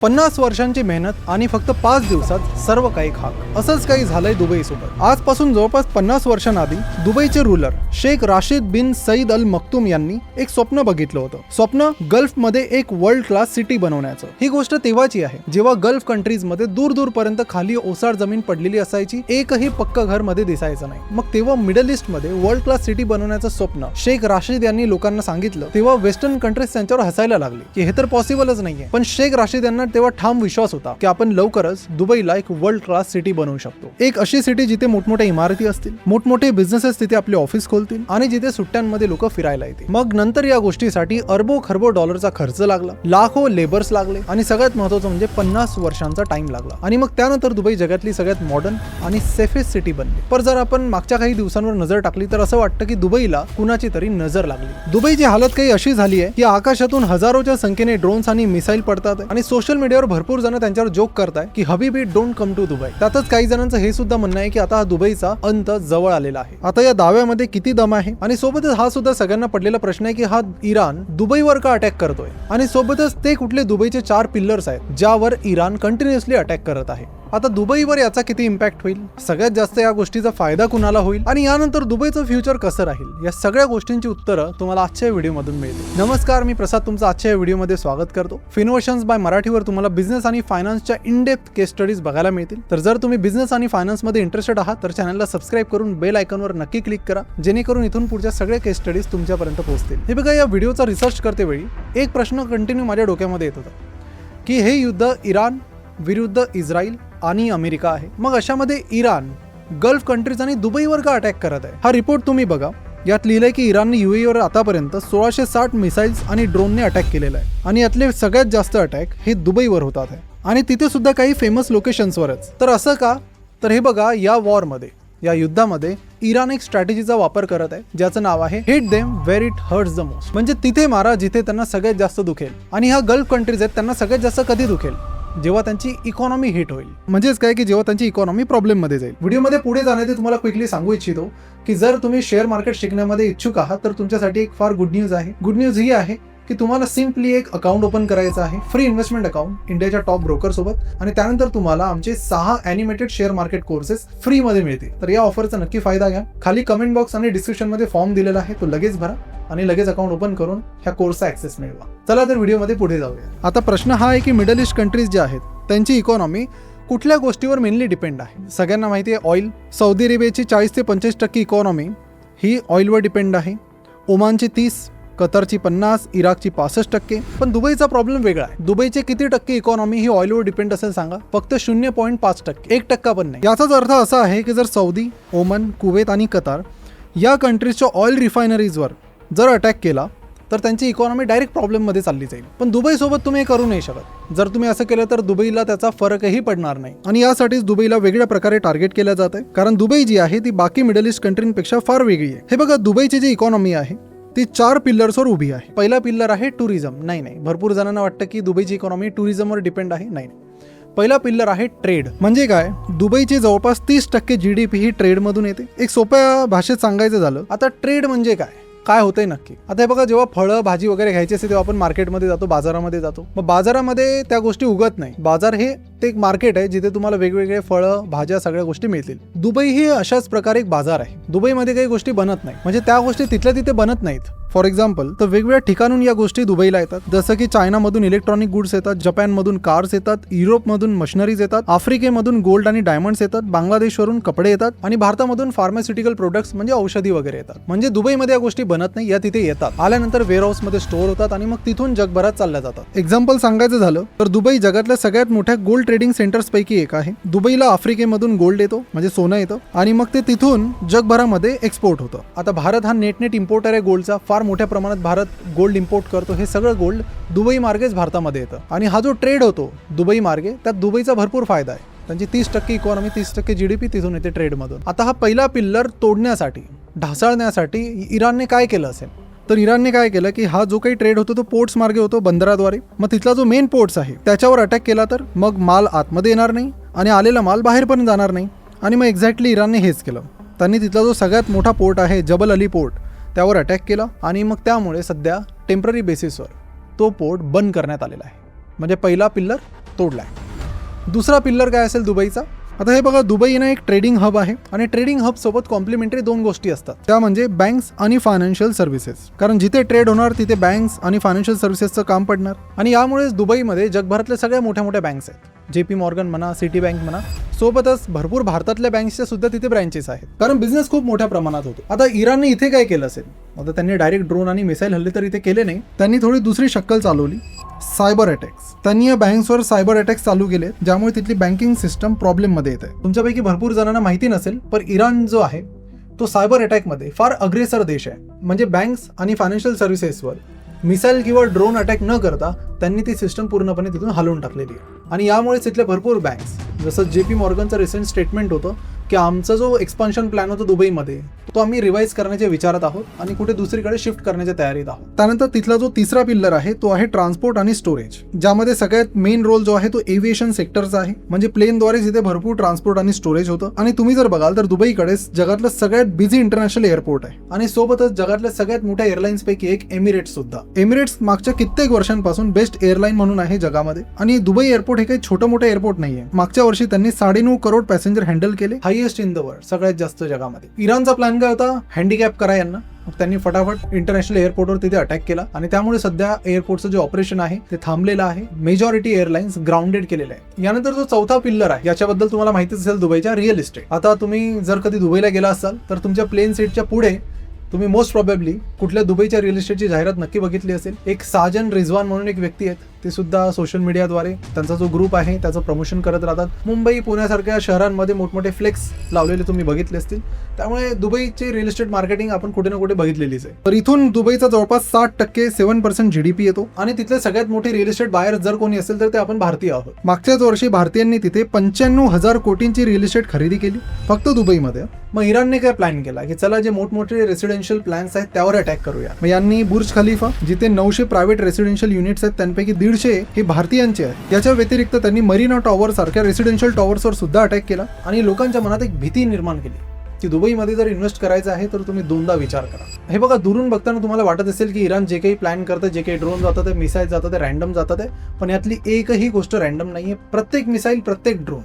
50 वर्षांची मेहनत आणि फक्त 5 दिवसात सर्व काही खाक. असंच काही झालंय दुबई सोबत. आजपासून जवळपास 50 वर्षांआधी दुबईचे रूलर शेख राशिद बिन सईद अल मक्तूम यांनी एक स्वप्न बघितलं होतं. स्वप्न गल्फ मध्ये एक वर्ल्ड क्लास सिटी बनवण्याचं. ही गोष्ट तेव्हाची आहे जेव्हा गल्फ कंट्रीज मध्ये दूर दूर पर्यंत खाली ओसाड जमीन पडलेली असायची, एकही पक्का घर मध्ये दिसायचं नाही. मग तेव्हा मिडल ईस्ट मध्ये वर्ल्ड क्लास सिटी बनवण्याचं स्वप्न शेख राशिद यांनी लोकांना सांगितलं. तेव्हा वेस्टर्न कंट्रीज त्यांच्यावर हसायला लागली की हे तर पॉसिबलच नाहीये. पण शेख राशिद यांना तेव्हा ठाम विश्वास होता की आपण लवकरच दुबईला एक वर्ल्ड क्लास सिटी बनवू शकतो. एक अशी सिटी जिथे मोठमोठ्या इमारती असतील, मोठमोठे बिझनेसेस तिथे आपले ऑफिस खोलतील आणि जिथे सुट्ट्यांमध्ये लोक फिरायला येतील. मग नंतर या गोष्टीसाठी अरबो खरबो डॉलरचा खर्च लागला, लाखो लेबर्स लागले आणि सगळ्यात महत्त्वाचं म्हणजे 50 वर्षांचा टाइम लागला. आणि मग त्यानंतर दुबई जगातली सगळ्यात मॉडर्न आणि सेफेस्ट सिटी बनली. पण जर आपण मागच्या काही दिवसांवर नजर टाकली तर असं वाटतं की दुबईला कुणाची तरी नजर लागली. दुबईची हालत काही अशी झाली आहे की आकाशातून हजारोच्या संख्येने ड्रोन्स आणि मिसाईल पडतात आणि सोशल मीडियावर भरपूर जण त्यांच्यावर जोक करताय की हबीबी डोंट कम टू दुबई. त्यातच काही जणांचं हे सुद्धा म्हणणं आहे की आता हा दुबईचा अंत जवळ आलेला आहे. आता या दाव्यामध्ये किती दम आहे? आणि सोबतच हा सुद्धा सगळ्यांना पडलेला प्रश्न आहे की हा इराण दुबईवर का अटॅक करतोय आणि सोबतच ते कुठले दुबईचे 4 पिल्लर्स आहेत ज्यावर इराण कंटिन्युअसली अटॅक करत आहे. आता दुबईवर याचा किती इम्पॅक्ट होईल, सगळ्यात जास्त या गोष्टीचा फायदा कुणाला होईल आणि यानंतर दुबईचं फ्युचर कसं राहील, या सगळ्या गोष्टींची उत्तरं तुम्हाला आजच्या व्हिडिओमधून मिळतील. नमस्कार, मी प्रसाद तुमचं आजच्या व्हिडिओमध्ये स्वागत करतो. फिनोव्हेशन्स बाय मराठीवर तुम्हाला बिझनेस आणि फायनान्सच्या इन डेप्थ केस स्टडीज बघायला मिळतील. तर जर तुम्ही बिझनेस आणि फायनान्समध्ये इंटरेस्टेड आहात तर चॅनलला सबस्क्राईब करून बेल आयकॉनवर नक्की क्लिक करा, जेणेकरून इथून पुढच्या सगळ्या केस स्टडीज तुमच्यापर्यंत पोहोचतील. हे बघा, या व्हिडिओचा रिसर्च करते वेळी एक प्रश्न कंटिन्यू माझ्या डोक्यामध्ये येत होता की हे युद्ध इराण विरुद्ध इस्रायल आणि अमेरिका आहे. मग अशामध्ये इराण गल्फ कंट्रीज आणि दुबईवर का अटॅक करत आहे? हा रिपोर्ट तुम्ही बघा. यात लिहिलंय की इराणने यूएईवर आतापर्यंत 1660 मिसाईल्स आणि ड्रोनने अटॅक केलेला आहे आणि यातले सगळ्यात जास्त अटॅक हे दुबईवर होतात आहे आणि तिथे सुद्धा काही फेमस लोकेशन्सवरच. तर असं का? तर हे बघा, या वॉरमध्ये, या युद्धामध्ये इराण एक स्ट्रॅटेजीचा वापर करत आहे ज्याचं नाव आहे hit them where it hurts the most. म्हणजे तिथे मारा जिथे त्यांना सगळ्यात जास्त दुखेल. आणि ह्या गल्फ कंट्रीज आहेत त्यांना सगळ्यात जास्त कधी दुखेल? जेव्हा त्यांची इकॉनॉमी हिट होईल. म्हणजेच काय की जेव्हा त्यांची इकॉनॉमी प्रॉब्लेम मध्ये जाईल. व्हिडिओमध्ये पुढे जाण्याआधी तुम्हाला क्विकली सांगू इच्छितो की जर तुम्ही शेअर मार्केट शिकण्यामध्ये इच्छुक आहात तर तुमच्यासाठी एक फार गुड न्यूज आहे. गुड न्यूज ही आहे की तुम्हाला सिम्पली एक अकाउंट ओपन करायचं आहे, फ्री इन्व्हेस्टमेंट अकाउंट इंडियाच्या टॉप ब्रोकर सोबत, आणि त्यानंतर तुम्हाला आमचे 6 animated share market courses free मध्ये मिळतील. तर या ऑफरचा नक्की फायदा घ्या. खाली कमेंट बॉक्स आणि डिस्क्रिप्शन मध्ये फॉर्म दिलेला आहे, तो लगेच भरा आणि लगेच अकाउंट ओपन करून ह्या कोर्सचा ऍक्सेस मिळवा. चला तर व्हिडिओमध्ये पुढे जाऊया. आता प्रश्न हा आहे की मिडल ईस्ट कंट्रीज ज्या आहेत त्यांची इकॉनॉमी कुठल्या गोष्टीवर मेनली डिपेंड आहे? सगळ्यांना माहिती आहे ऑइल. सौदी अरेबियाची 40 ते 45% इकॉनॉमी ही ऑइलवर डिपेंड आहे. ओमानची 30%, कतारची 50%, इराकची 65%. पण दुबईचा प्रॉब्लेम वेगळा आहे. दुबईचे किती टक्के इकॉनॉमी ही ऑइलवर डिपेंड असेल सांगा? फक्त 0.5%, 1% पण नाही. याचाच अर्थ असा आहे की जर सौदी, ओमान, कुवेत आणि कतार या कंट्रीजच्या ऑइल रिफायनरीजवर जर अटॅक केला तर त्यांची इकॉनॉमी डायरेक्ट प्रॉब्लेममध्ये चालली जाईल. पण दुबईसोबत तुम्ही करू नाही शकत. जर तुम्ही असं केलं तर दुबईला त्याचा फरकही पडणार नाही आणि यासाठीच दुबईला वेगळ्या प्रकारे टार्गेट केलं जात आहे, कारण दुबई जी आहे ती बाकी मिडल ईस्ट कंट्रींपेक्षा फार वेगळी आहे. हे बघा, दुबईची जी इकॉनॉमी आहे ती 4 पिल्लर्सवर उभी आहे. पहिला पिल्लर आहे टुरिझम. नाही, भरपूर जणांना वाटतं की दुबईची इकॉनॉमी टुरिझमवर डिपेंड आहे. नाही. पहिला पिल्लर आहे ट्रेड. म्हणजे काय? दुबईची जवळपास 30% GDP ही ट्रेडमधून येते. एक सोप्या भाषेत सांगायचं झालं, आता ट्रेड म्हणजे काय होतंय नक्की? आता हे बघा, जेव्हा फळं भाजी वगैरे घ्यायची असते तेव्हा आपण मार्केटमध्ये जातो, बाजारामध्ये जातो. मग बाजारामध्ये त्या गोष्टी उगत नाही. बाजार हे ते एक मार्केट आहे जिथे तुम्हाला वेगवेगळे फळं, भाज्या, सगळ्या गोष्टी मिळतील. दुबई ही अशाच प्रकारे एक बाजार आहे. दुबईमध्ये काही गोष्टी बनत नाही, म्हणजे त्या गोष्टी तिथल्या तिथे बनत नाहीत. फॉर एक्झाम्पल, तर वेगवेगळ्या ठिकाणून या गोष्टी दुबईला येतात. जसं की चायनामधून इलेक्ट्रॉनिक गुड्स येतात, जपानमधून कार्स येतात, युरोपमधून मशिनरीज येतात, आफ्रिकेमधून गोल्ड आणि डायमंड्स येतात, बांगलादेशवरून कपडे येतात आणि भारतामधून फार्मास्युटिकल प्रोडक्ट्स म्हणजे औषधी वगैरे येतात. म्हणजे दुबईमध्ये या गोष्टी बनत नाही, या तिथे येतात, आल्यानंतर वेअरहाऊस मध्ये स्टोअर होतात आणि मग तिथून जगभरात चालल्या जातात. एक्झाम्पल सांगायचं झालं तर दुबई जगातल्या सगळ्यात मोठ्या गोल्ड ट्रेडिंग सेंटर्स पैकी एक आहे. दुबईला आफ्रिकेमधून गोल्ड येतो, म्हणजे सोनं येतं, आणि मग ते तिथून जगभरामध्ये एक्सपोर्ट होतं. आता भारत हा नेट इम्पोर्टर आहे गोल्डचा. फार मोठ्या प्रमाणात भारत गोल्ड इम्पोर्ट करतो. हे सगळं गोल्ड दुबई मार्गेच भारतामध्ये येतं आणि हा जो ट्रेड होतो दुबई मार्गे, त्यात दुबईचा भरपूर फायदा आहे. त्यांची 30% इकॉनॉमी, 30% GDP तिथून येते ट्रेडमधून. आता हा पहिला पिल्लर तोडण्यासाठी, ढासळण्यासाठी इराणने काय केलं असेल? तर इराणने काय केलं की हा जो काही ट्रेड होतो तो पोर्ट्स मार्गे होतो, बंदराद्वारे. मग तिथला जो मेन पोर्ट्स आहे त्याच्यावर अटॅक केला तर मग माल आतमध्ये येणार नाही आणि आलेला माल बाहेर पण जाणार नाही. आणि मग एक्झॅक्टली इराणने हेच केलं. त्यांनी तिथला जो सगळ्यात मोठा पोर्ट आहे जबल अली पोर्ट, त्यावर अटॅक केला आणि मग त्यामुळे सध्या टेम्पररी बेसिसवर तो पोर्ट बंद करण्यात आलेला आहे. म्हणजे पहिला पिल्लर तोडलाय. दुसरा पिल्लर काय असेल दुबईचा? आता हे बघा, दुबई ना एक ट्रेडिंग हब आहे आणि ट्रेडिंग हब सोबत कॉम्प्लिमेंटरी 2 गोष्टी असतात, त्या म्हणजे बँक्स आणि फायनान्शियल सर्व्हिसेस. कारण जिथे ट्रेड होणार तिथे बँक्स आणि फायनान्शियल सर्व्हिसेसचं काम पडणार. आणि यामुळेच दुबईमध्ये जगभरातल्या सगळ्या मोठ्या मोठ्या बँक्स आहेत. JP मॉर्गन म्हणा, सिटी बँक म्हणा, सोबतच भरपूर भारतातल्या बँक्सच्या सुद्धा तिथे ब्रँचेस आहेत. कारण बिझनेस खूप मोठ्या प्रमाणात होतो. आता इराणने इथे काय केलं असेल? आता त्यांनी डायरेक्ट ड्रोन आणि मिसाईल हल्ले तर इथे केले नाही. त्यांनी थोडी दुसरी शक्कल चालवली, सायबर अटॅक्स. त्यांनी या बँक्सवर सायबर अटॅक्स चालू केले, ज्यामुळे तिथली बँकिंग सिस्टम प्रॉब्लेममध्ये येते. तुमच्यापैकी भरपूर जणांना माहिती नसेल, पण इराण जो आहे तो सायबर अटॅकमध्ये फार अग्रेसर देश आहे. म्हणजे बँक्स आणि फायनान्शियल सर्व्हिसेसवर मिसाईल किंवा ड्रोन अटॅक न करता त्यांनी ती सिस्टम पूर्णपणे तिथून हलवून टाकलेली आहे. आणि यामुळेच तिथले भरपूर बँक्स, जसं JP मॉर्गनचं रिसेंट स्टेटमेंट होतं की आमचा जो एक्सपान्शन प्लॅन होता दुबईमध्ये तो आम्ही रिवाईज करण्याच्या विचारात आहोत आणि कुठे दुसरीकडे शिफ्ट करण्याच्या तयारीत आहोत. त्यानंतर तिथला जो तिसरा पिल्लर आहे तो आहे ट्रान्सपोर्ट आणि स्टोरेज, ज्यामध्ये सगळ्यात मेन रोल जो आहे तो एव्हिएशन सेक्टरचा आहे. म्हणजे प्लेनद्वारे जिथे भरपूर ट्रान्सपोर्ट आणि स्टोरेज होतं. आणि तुम्ही जर बघाल तर दुबईकडे जगातलं सगळ्यात बिझी इंटरनॅशनल एअरपोर्ट आहे आणि सोबतच जगातल्या सगळ्यात मोठ्या एअरलाईन्स पैकी एक एमिरेट्स सुद्धा. एमिरेट्स मागच्या कित्येक वर्षांपासून बेस्ट एअरलाईन म्हणून आहे जगामध्ये. आणि दुबई एअरपोर्ट हे काही छोटं मोठं एअरपोर्ट नाहीये. मागच्या वर्षी त्यांनी 9.5 करोड पॅसेंजर हँडल केले, हायएस्ट इन द वर्ल्ड, सगळ्यात जास्त जगामध्ये. इराणचा प्लॅन काय होता? हँडिकॅप करा यांना. त्यांनी फटाफट इंटरनॅशनल एअरपोर्टवर तिथे अटॅक केला आणि त्यामुळे सध्या एअरपोर्टचं जे ऑपरेशन आहे ते थांबलेलं आहे. मेजॉरिटी एअरलाईन्स ग्राउंडेड केलेले आहे. यानंतर जो चौथा पिल्लर आहे याच्याबद्दल तुम्हाला माहितीच असेल, दुबईच्या रिअल इस्टेट. आता तुम्ही जर कधी दुबईला गेला असाल तर तुमच्या प्लेन सीटच्या पुढे तुम्ही मोस्ट प्रॉबेबली कुठल्या दुबईच्या रिअल इस्टेटची जाहिरात नक्की बघितली असेल. एक साजन रिझवान म्हणून एक व्यक्ती आहेत, ते सुद्धा सोशल मीडियाद्वारे त्यांचा जो ग्रुप आहे त्याचं प्रमोशन करत राहतात. मुंबई, पुण्यासारख्या शहरांमध्ये मोठमोठे फ्लेक्स लावलेले तुम्ही बघितले असतील. त्यामुळे दुबईची रिअल इस्टेट मार्केटिंग आपण कुठे ना कुठे बघितलेलीच आहे. तर इथून दुबईचा जवळपास 60% 7% GDP येतो आणि तिथले सगळ्यात मोठे रिअल इस्टेट बायर जर कोणी असेल तर ते आपण भारतीय आहोत. मागच्याच वर्षी भारतीयांनी तिथे 95,000 कोटींची रिअल इस्टेट खरेदी केली फक्त दुबईमध्ये. मग इराणने काय प्लॅन केला की चला जे मोठमोठे रेसिडेन्शियल प्लॅन्स आहेत त्यावर अटॅक करूया. मग यांनी बुर्ज खलिफा, जिथे 900 प्रायव्हेट रेसिडेन्शियल युनिट्स आहेत त्यांपैकी 150 हे भारतीयांचे आहेत. याच्या व्यतिरिक्त त्यांनी मरीना टॉवर सारख्या रेसिडेन्शियल टॉवर्सवर सुद्धा अटॅक केला आणि लोकांच्या मनात एक भीती निर्माण केली की दुबईमध्ये जर इन्व्हेस्ट करायचं आहे तर तुम्ही दोनदा विचार करा. हे बघा, दुरून बघताना तुम्हाला वाटत असेल की इराण जे काही प्लॅन करतं, जे काही ड्रोन जातात, ते मिसाईल जातात, ते रॅन्डम जातात, पण यातली एकही गोष्ट रॅन्डम नाहीये. प्रत्येक मिसाईल, प्रत्येक ड्रोन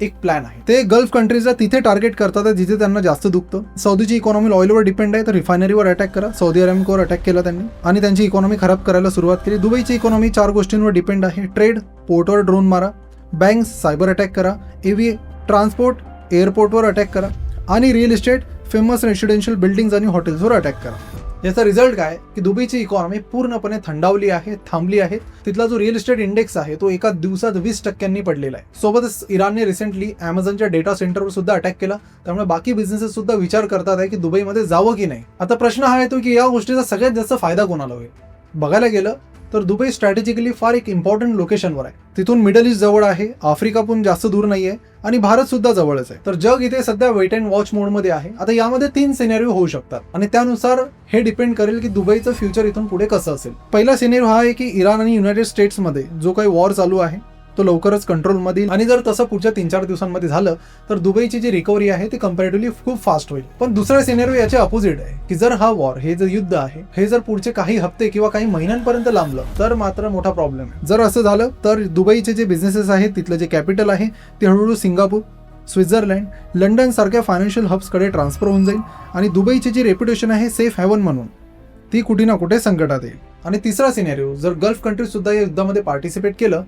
एक प्लॅन आहे. ते गल्फ कंट्रीजला तिथे टार्गेट करतात जिथे त्यांना जास्त दुखतं. सौदीची इकॉनॉमी ऑइलवर डिपेंड आहे, तर रिफायनरीवर अटॅक करा. सौदी अरेबियावर अटॅक केला त्यांनी आणि त्यांची इकॉनॉमी खराब करायला सुरुवात केली. दुबईची इकॉनॉमी 4 गोष्टींवर डिपेंड आहे: ट्रेड, पोर्टवर ड्रोन मारा, बँक्स, सायबर अटॅक करा, ट्रान्सपोर्ट, एअरपोर्टवर अटॅक करा आणि real estate, famous residential buildings आणि हॉटेल्सवर अटॅक करा. याचा रिझल्ट काय की दुबईची इकॉनॉमी पूर्णपणे थंडावली आहे, थांबली आहे. तिथला जो रिअल इस्टेट इंडेक्स आहे तो एका दिवसात 20% पडलेला आहे. सोबतच इराणने रिसेंटली अमेझॉनच्या डेटा सेंटरवर सुद्धा अटॅक केला. त्यामुळे बाकी बिझनेसेस सुद्धा विचार करतात आहे की दुबईमध्ये जावं की नाही. आता प्रश्न हा येतो की या गोष्टीचा सगळ्यात जास्त फायदा कोणाला होईल? बघायला गेलं तर दुबई स्ट्रॅटेजिकली फार एक इम्पॉर्टंट लोकेशनवर आहे. तिथून मिडल ईस्ट जवळ आहे, आफ्रिका पण जास्त दूर नाहीये आणि भारत सुद्धा जवळच आहे. तर जग इथे सध्या वेट अँड वॉच मोडमध्ये आहे. आता यामध्ये 3 सिनेरिओ होऊ शकतात आणि त्यानुसार हे डिपेंड करेल की दुबईचं फ्युचर इथून पुढे कसं असेल. पहिला सिनेरिओ हा आहे की इराण आणि युनायटेड स्टेट्समध्ये जो काही वॉर चालू आहे तो लवकरच कंट्रोलमध्ये येईल आणि जर तसं पुढच्या 3-4 दिवसांमध्ये झालं तर दुबईची जी रिकव्हरी आहे ती कंपॅरेटिव्हली खूप फास्ट होईल. पण दुसरा सिनेरिओ याच्या अपोजिट आहे की जर हा वॉर, हे जे युद्ध आहे, हे जर पुढचे काही हप्ते किंवा काही महिन्यांपर्यंत लांबलं तर मात्र मोठा प्रॉब्लेम आहे. जर असं झालं तर दुबईचे जे बिझनेसेस आहेत, तिथलं जे कॅपिटल आहे ते हळूहळू सिंगापूर, स्वित्झर्लंड, लंडन सारख्या फायनान्शियल हब्सकडे ट्रान्सफर होऊन जाईल आणि दुबईची जी रेप्युटेशन आहे सेफ हेवन म्हणून ती कुठे ना कुठे संकटात येईल. आणि तिसरा सिनेरिओ, जर गल्फ कंट्रीज सुद्धा या युद्धामध्ये पार्टिसिपेट केलं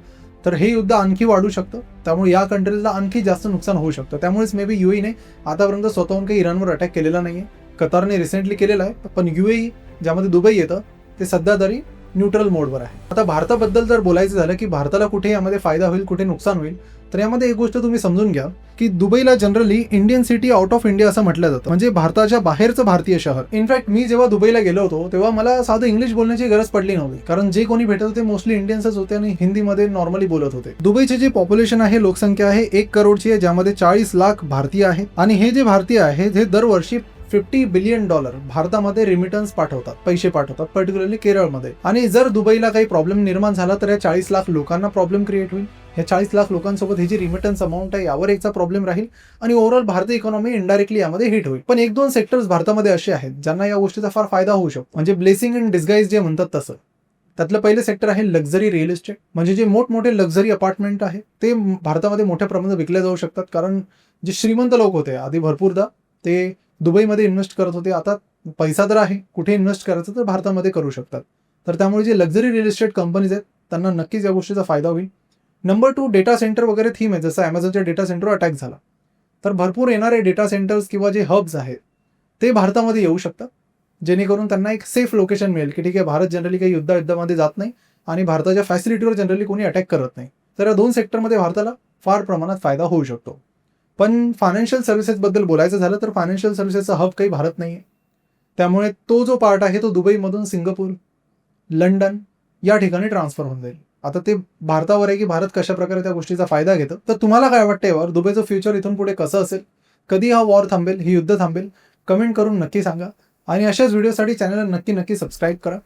तर हे युद्ध आणखी वाढू शकतं. त्यामुळे या कंट्रीजला आणखी जास्त नुकसान होऊ शकतं. त्यामुळेच मे बी UAE ने आतापर्यंत स्वतःहून काही इराणवर अटॅक केलेला नाहीये. कतारने रिसेंटली केलेला आहे, पण UAE ज्यामध्ये दुबई येतं ते सध्या तरी न्यूट्रल मोडवर आहे. आता भारताबद्दल जर बोलायचं झालं की भारताला कुठे यामध्ये फायदा होईल, कुठे नुकसान होईल, तर यामध्ये एक गोष्ट तुम्ही समजून घ्या की दुबईला generally Indian city out of India असं म्हटलं जातं, म्हणजे भारताच्या बाहेरचं भारतीय शहर. इनफॅक्ट मी जेव्हा दुबईला गेलो होतो तेव्हा मला साधं इंग्लिश बोलण्याची गरज पडली नव्हती, कारण जे कोणी भेटत होते मोस्टली इंडियन्सच होते आणि हिंदीमध्ये नॉर्मली बोलत होते. दुबईची जी पॉप्युलेशन आहे, लोकसंख्या आहे 1 करोडची आहे, ज्यामध्ये 40 लाख भारतीय आहेत आणि हे जे भारतीय आहेत हे दरवर्षी $50 बिलियन भारतामध्ये रिमिटन्स पाठवतात, पैसे पाठवतात, पर्टिक्युलरली केरळमध्ये. आणि जर दुबईला काही प्रॉब्लेम निर्माण झाला तर या 40 लाख लोकांना प्रॉब्लेम क्रिएट होईल. ह्या 40 लाख लोकांसोबत ही जी रिमिटन्स अमाऊंट आहे यावर एकचा प्रॉब्लेम राहील आणि ओव्हरऑल भारतीय इकॉनॉमी इनडायरेक्टली यामध्ये हिट होईल. पण 1-2 सेक्टर्स भारतामध्ये असे आहेत ज्यांना या गोष्टीचा फार फायदा होऊ शकतो, म्हणजे ब्लेसिंग इन डिस्गाईज जे म्हणतात तसं. त्यातलं पहिलं सेक्टर आहे लक्झरी रिअल इस्टेट. म्हणजे जे मोठमोठे लक्झरी अपार्टमेंट आहे ते भारतामध्ये मोठ्या प्रमाणात विकले जाऊ शकतात. कारण जे श्रीमंत लोक होते आधी भरपूरदा ते दुबईमध्ये इन्व्हेस्ट करत होते. आता पैसा तर आहे, कुठे इन्व्हेस्ट करायचं तर भारतामध्ये करू शकतात. तर त्यामुळे जे लक्झरी रिअल इस्टेट कंपनीज आहेत त्यांना नक्कीच या गोष्टीचा फायदा होईल. नंबर 2 डेटा सेंटर वगैरे थीम आहे. जसं ॲमेझॉनच्या डेटा सेंटरवर अटॅक झाला तर भरपूर येणारे डेटा सेंटर्स किंवा जे हब्स आहेत ते भारतामध्ये येऊ शकतात. जेणेकरून त्यांना एक सेफ लोकेशन मिळेल की ठीक आहे, भारत जनरली काही युद्धामध्ये जात नाही आणि भारताच्या फॅसिलिटीवर जनरली कोणी अटॅक करत नाही. तर या 2 सेक्टरमध्ये भारताला फार प्रमाणात फायदा होऊ शकतो. पण फायनान्शियल सर्व्हिसेसबद्दल बोलायचं झालं तर फायनान्शियल सर्व्हिसेसचा हब काही भारत नाही आहे. त्यामुळे तो जो पार्ट आहे तो दुबईमधून सिंगापूर, लंडन या ठिकाणी ट्रान्सफर होऊन जाईल. आता ते भारतावर आहे की भारत कशा प्रकारे त्या गोष्टीचा फायदा घेतं. तर तुम्हाला काय वाटतं यावर? दुबईचं फ्युचर इथून पुढे कसं असेल? कधी हा वॉर थांबेल, ही युद्ध थांबेल? कमेंट करून नक्की सांगा आणि अशाच व्हिडिओसाठी चॅनलला नक्की सबस्क्राईब करा.